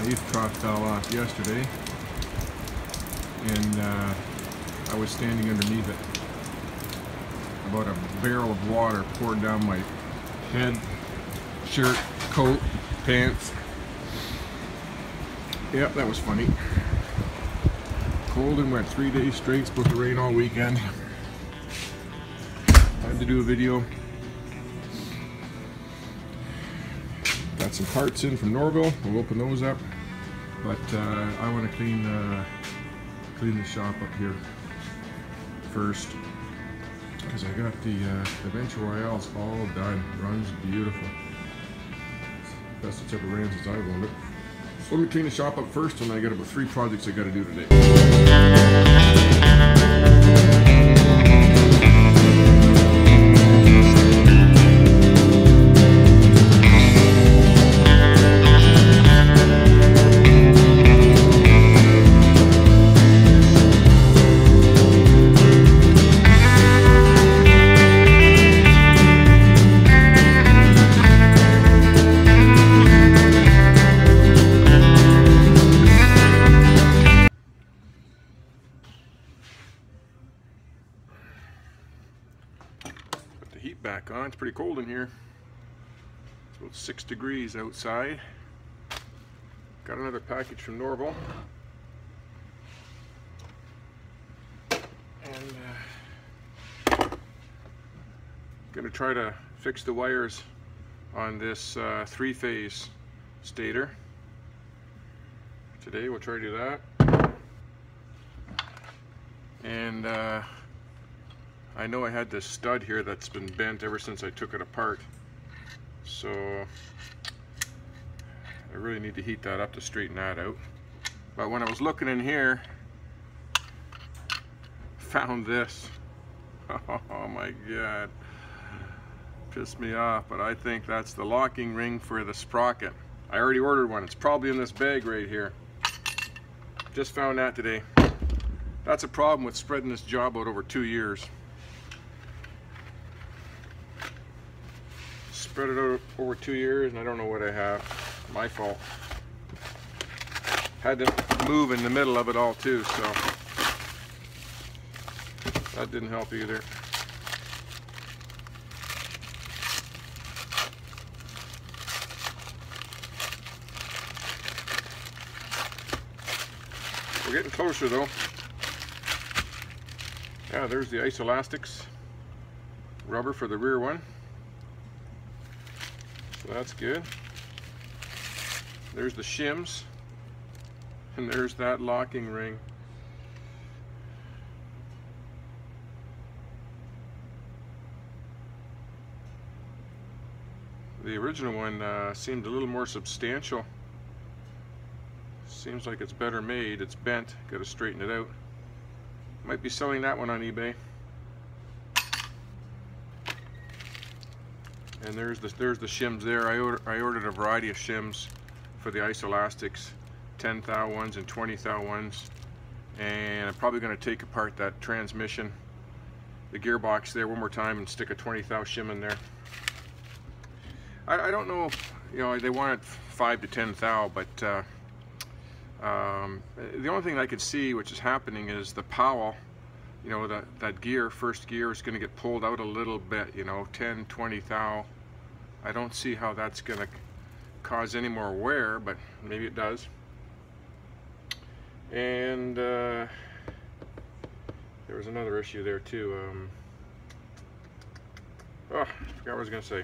eighth trough fell off yesterday, and I was standing underneath it. About a barrel of water poured down my head, shirt, coat, pants. Yep, that was funny. Cold and wet 3 days straight, supposed to rain all weekend. Had to do a video. Got some parts in from Norvil. We'll open those up. But I want to clean the shop up here first, because I got the Venture Royales all done. Runs beautiful. Best it's ever ran since I've owned it. So let me clean the shop up first, and I got about 3 projects I got to do today. Heat back on. It's pretty cold in here. It's about 6 degrees outside. Got another package from Norvil, and gonna try to fix the wires on this 3-phase stator. Today we'll try to do that, and I know I had this stud here that's been bent ever since I took it apart, so I really need to heat that up to straighten that out. But when I was looking in here, found this. Oh my god, pissed me off, but I think that's the locking ring for the sprocket. I already ordered one. It's probably in this bag right here. Just found that today. That's a problem with spreading this job out over 2 years. Spread it out over 2 years, and I don't know what I have. My fault. Had to move in the middle of it all too, so that didn't help either. We're getting closer though. Yeah, there's the ice elastics. Rubber for the rear one. So that's good. There's the shims, and there's that locking ring. The original one seemed a little more substantial. Seems like it's better made. It's bent. Got to straighten it out. Might be selling that one on eBay. And there's the shims there. I ordered a variety of shims for the ice elastics, 10 thou ones and 20 thou ones. And I'm probably going to take apart that transmission, the gearbox there one more time, and stick a 20 thou shim in there. I don't know, you know, they wanted 5 to 10 thou, but the only thing I could see which is happening is the Powell, you know, that gear, first gear, is going to get pulled out a little bit, you know, 10, 20 thou. I don't see how that's going to cause any more wear, but maybe it does. And there was another issue there too. Oh, I forgot what I was going to say.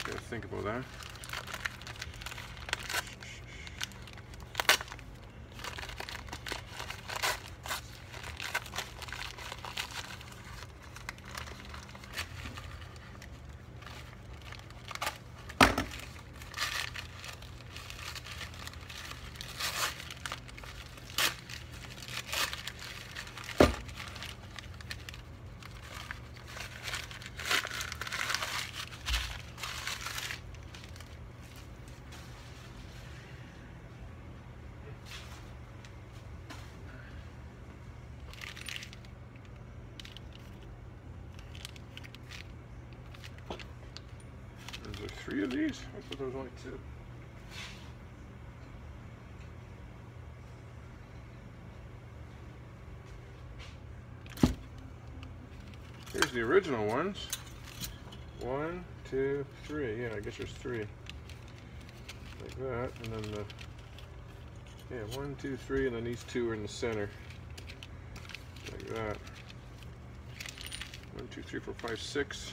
Gotta think about that. Is there 3 of these? I thought there was only 2. the original ones. 1, 2, 3. Yeah, I guess there's 3. Like that, and then the 1, 2, 3, and then these 2 are in the center. Like that. 1, 2, 3, 4, 5, 6.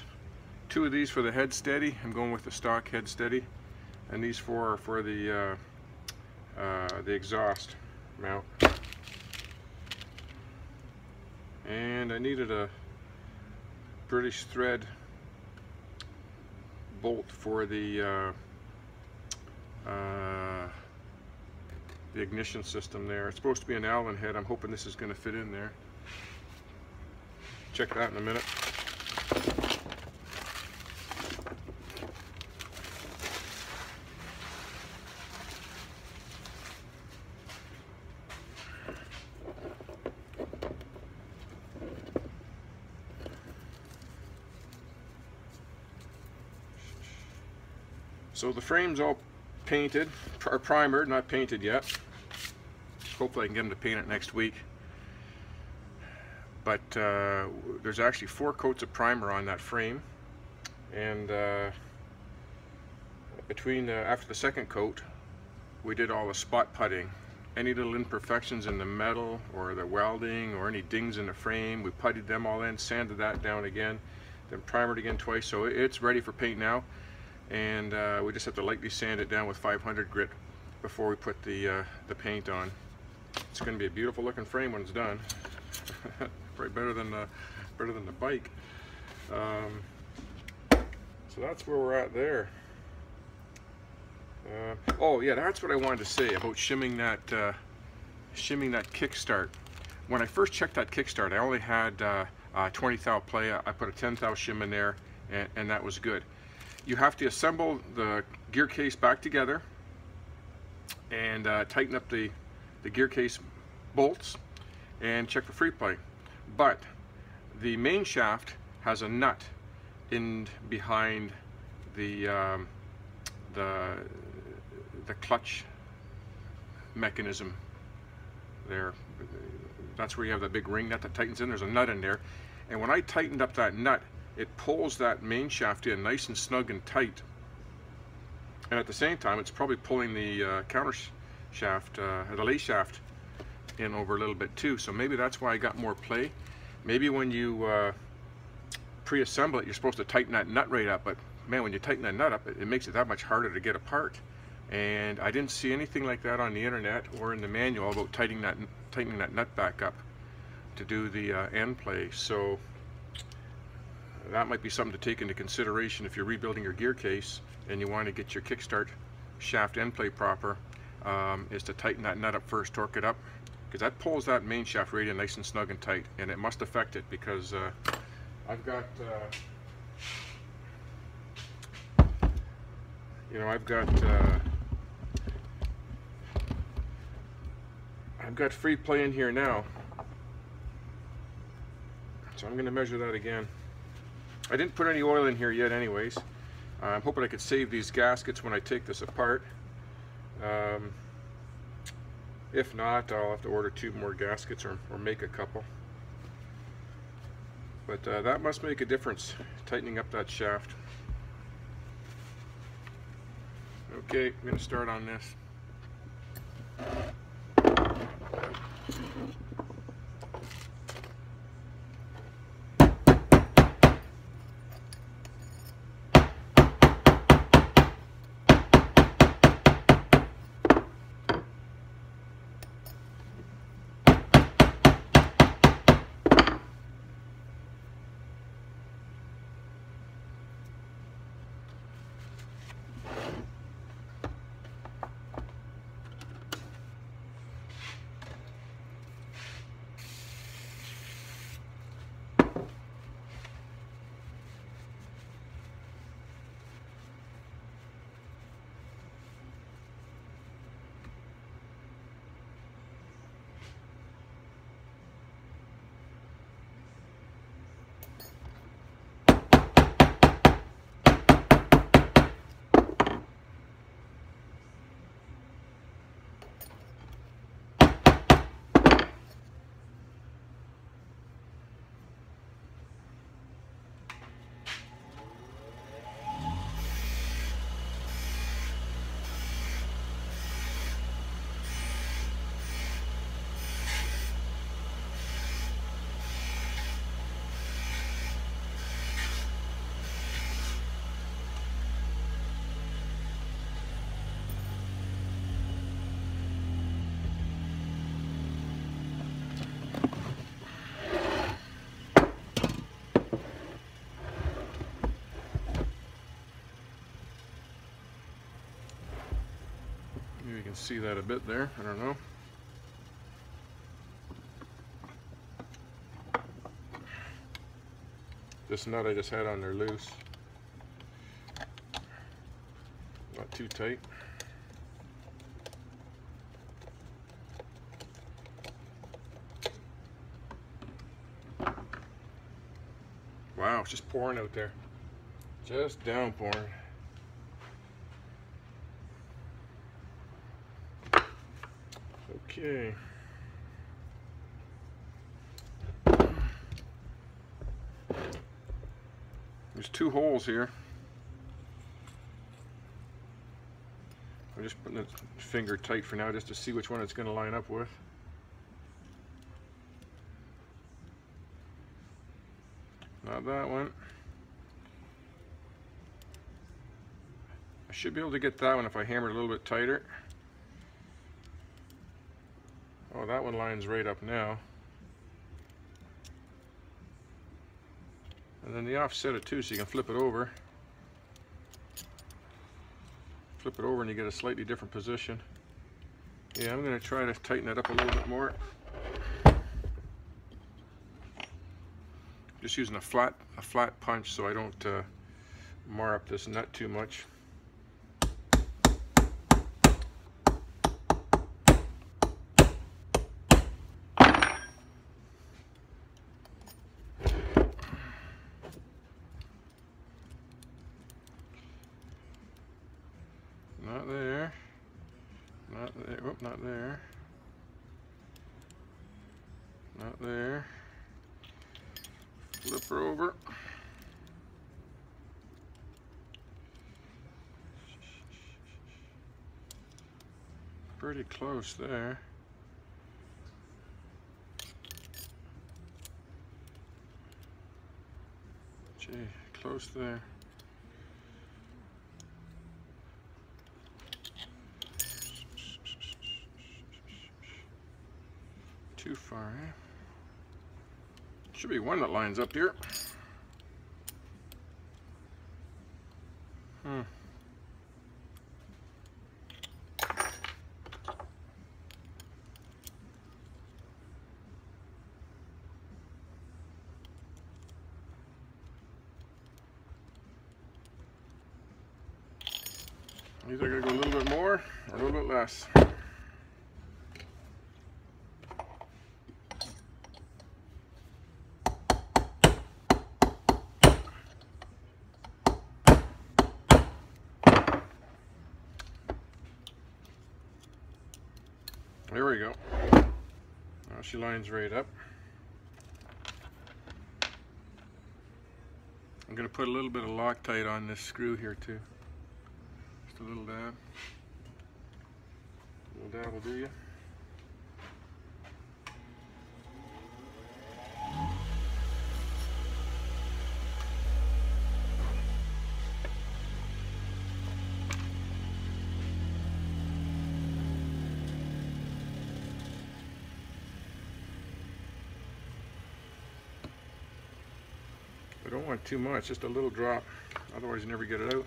2 of these for the head steady. I'm going with the stock head steady, and these 4 are for the exhaust mount. And I needed a British thread bolt for the ignition system there. It's supposed to be an Allen head. I'm hoping this is going to fit in there. Check that in a minute. So the frame's all painted, or primered, not painted yet. Hopefully I can get them to paint it next week. But there's actually 4 coats of primer on that frame, and after the second coat, we did all the spot putting. Any little imperfections in the metal or the welding or any dings in the frame, we puttied them all in, sanded that down again, then primered again twice. So it's ready for paint now. And we just have to lightly sand it down with 500 grit before we put the paint on. It's going to be a beautiful looking frame when it's done. Probably better than the bike. So that's where we're at there. Oh yeah, that's what I wanted to say about shimming that kickstart. When I first checked that kickstart, I only had 20 thou play. I put a 10 thou shim in there, and that was good. You have to assemble the gear case back together and tighten up the gear case bolts and check for free play. But the main shaft has a nut in behind the clutch mechanism there. That's where you have that big ring nut that tightens in. There's a nut in there, and when I tightened up that nut, it pulls that main shaft in nice and snug and tight, and at the same time it's probably pulling the counter shaft, the lay shaft in over a little bit too. So maybe that's why I got more play. Maybe when you pre-assemble it, you're supposed to tighten that nut right up, but man, when you tighten that nut up, it makes it that much harder to get apart. And I didn't see anything like that on the internet or in the manual about tightening that nut back up to do the end play. So that might be something to take into consideration if you're rebuilding your gear case and you want to get your kickstart shaft end play proper, is to tighten that nut up first, torque it up, because that pulls that main shaft right in nice and snug and tight, and it must affect it, because I've got I've got free play in here now, so I'm going to measure that again. I didn't put any oil in here yet anyways. I'm hoping I could save these gaskets when I take this apart. If not, I'll have to order 2 more gaskets or make a couple. But that must make a difference, tightening up that shaft. Okay, I'm going to start on this. Maybe you can see that a bit there, I don't know. This nut I just had on there loose. Not too tight. Wow, it's just pouring out there. Just downpouring. Okay. There's 2 holes here. I'm just putting the finger tight for now just to see which one it's going to line up with. Not that one. I should be able to get that one if I hammer it a little bit tighter. Oh, that one lines right up now. And then the offset it too, so you can flip it over. Flip it over and you get a slightly different position. Yeah, I'm going to try to tighten it up a little bit more. Just using a flat punch so I don't mar up this nut too much. Not there. Not there. Whoop, not there. Not there. Flip her over. Pretty close there. Gee, close there. Too far, eh? Should be one that lines up here. Either gonna go a little bit more or a little bit less. There we go. Now she lines right up. I'm going to put a little bit of Loctite on this screw here too. Just a little dab. A little dab will do you. I don't want too much, just a little drop, otherwise you never get it out.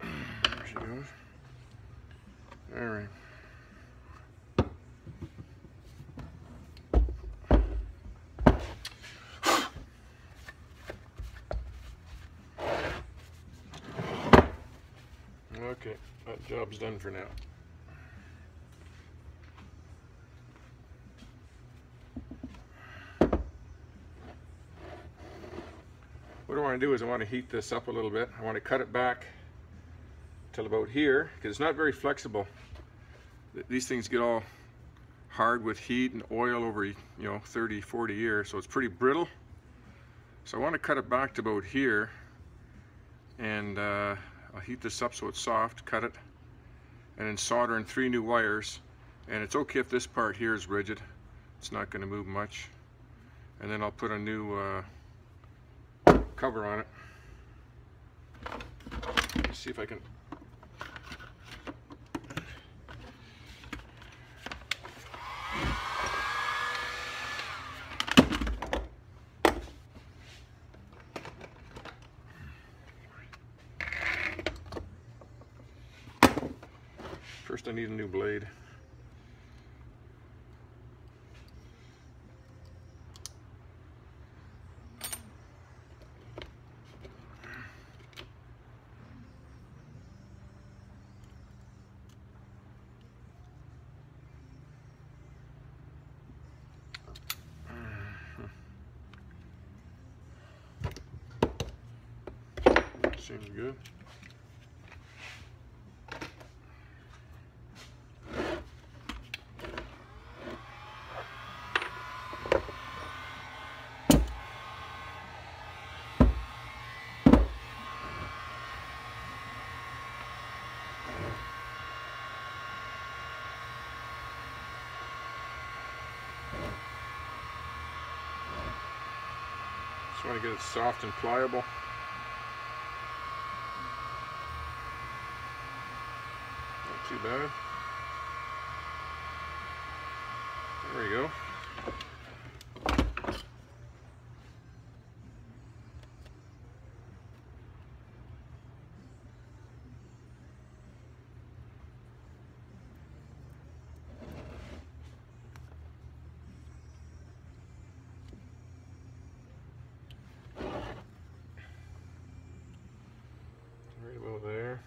There she goes. All right. Okay, that job's done for now. What I want to do is I want to heat this up a little bit. I want to cut it back till about here because it's not very flexible. These things get all hard with heat and oil over 30, 40 years, so it's pretty brittle. So I want to cut it back to about here, and I'll heat this up so it's soft, cut it, and then solder in 3 new wires. And it's okay if this part here is rigid. It's not going to move much. And then I'll put a new cover on it. Let's see if I can. First I need a new blade. Seems good. Just want to get it soft and pliable. Not too bad. There we go. Right about there.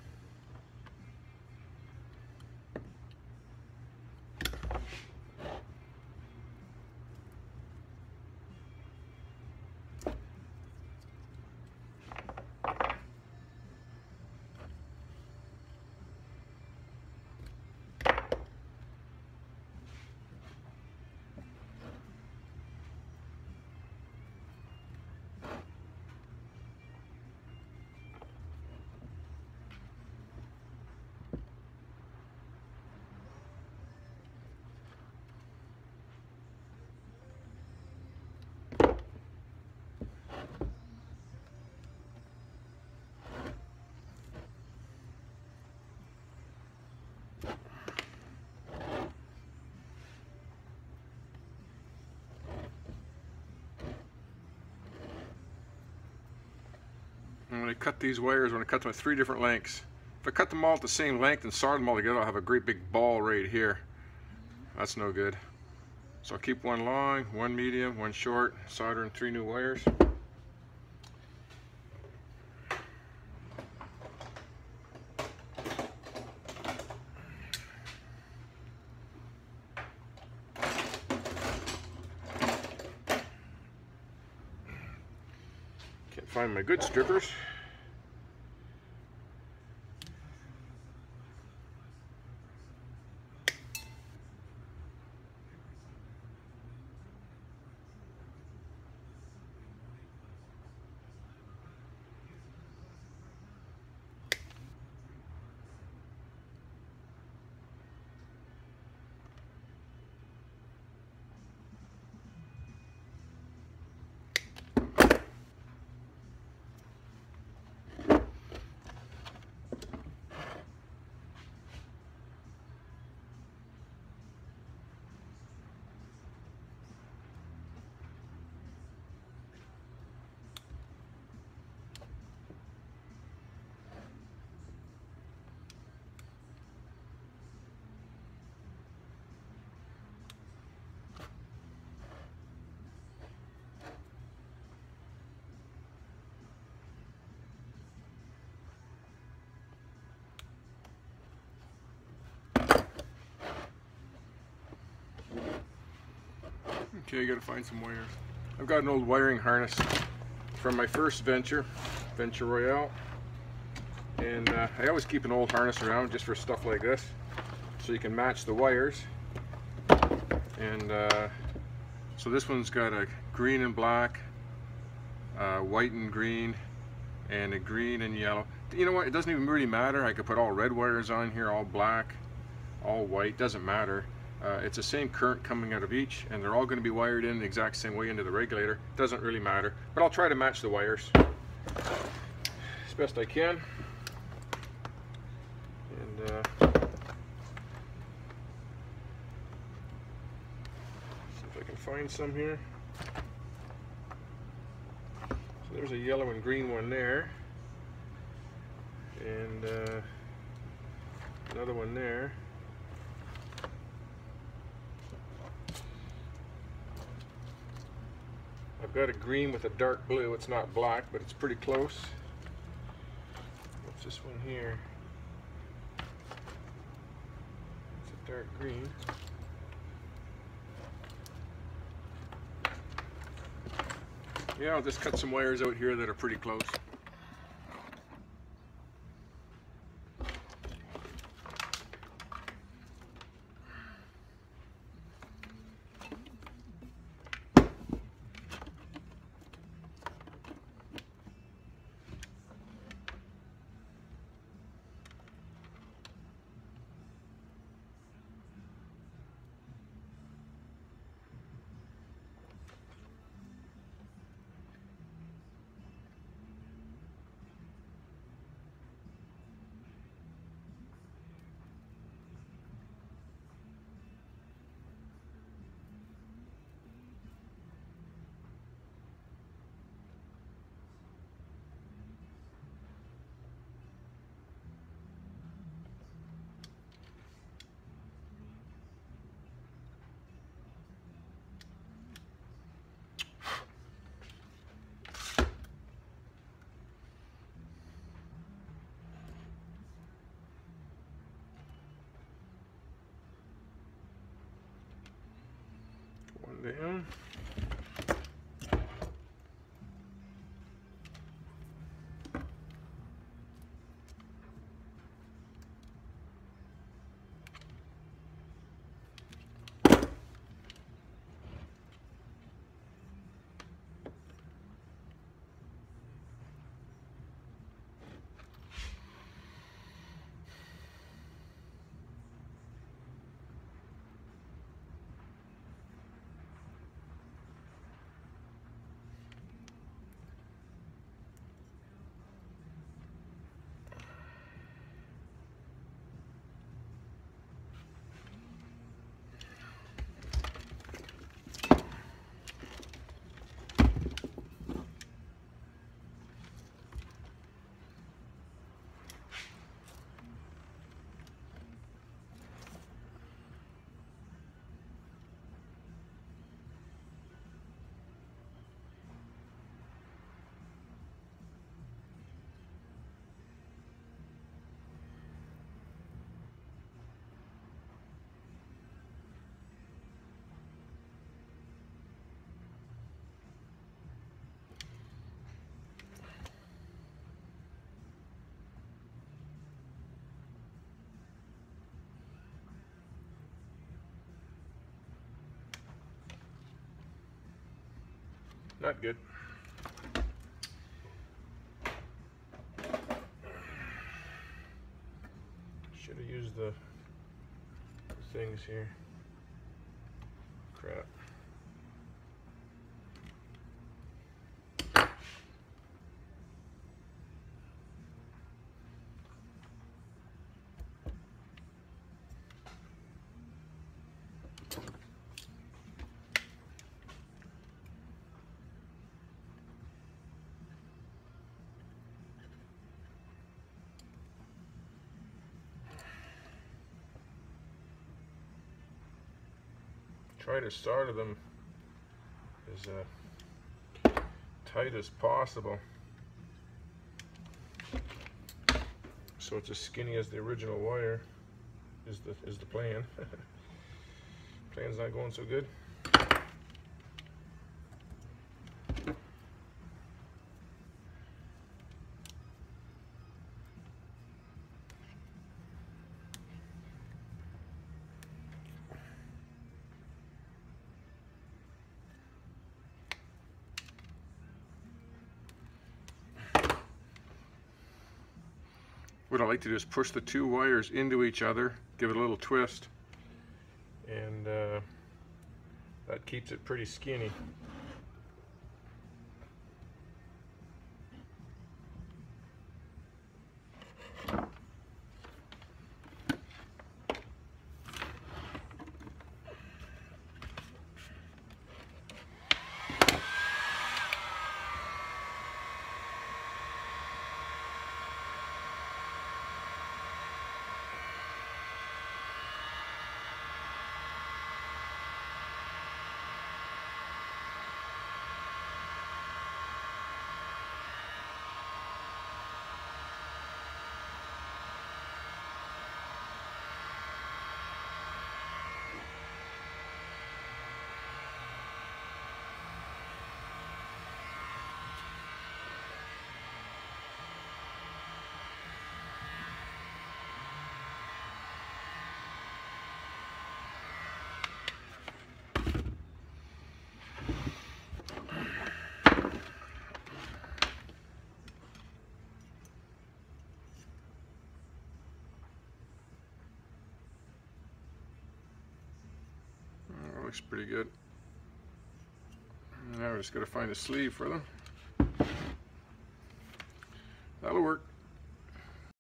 And when I cut these wires, when I cut them at 3 different lengths, if I cut them all at the same length and solder them all together, I'll have a great big ball right here. That's no good. So I'll keep one long, one medium, one short, soldering 3 new wires. Can't find my good strippers. Okay, I gotta find some wires. I've got an old wiring harness from my first venture, Venture Royale. And I always keep an old harness around just for stuff like this, so you can match the wires. And so this one's got a green and black, white and green, and a green and yellow. You know what, it doesn't even really matter. I could put all red wires on here, all black, all white, doesn't matter. It's the same current coming out of each, and they're all going to be wired in the exact same way into the regulator. Doesn't really matter, but I'll try to match the wires as best I can. And see if I can find some here. So there's a yellow and green one there, and another one there. I've got a green with a dark blue. It's not black, but it's pretty close. What's this one here? It's a dark green. Yeah, I'll just cut some wires out here that are pretty close. One down. Not good. Should have used the things here. Crap. Try to solder them as tight as possible, so it's as skinny as the original wire is the plan. Plan's not going so good. What I like to do is push the two wires into each other, give it a little twist, and that keeps it pretty skinny. Looks pretty good. Now we just got to find a sleeve for them.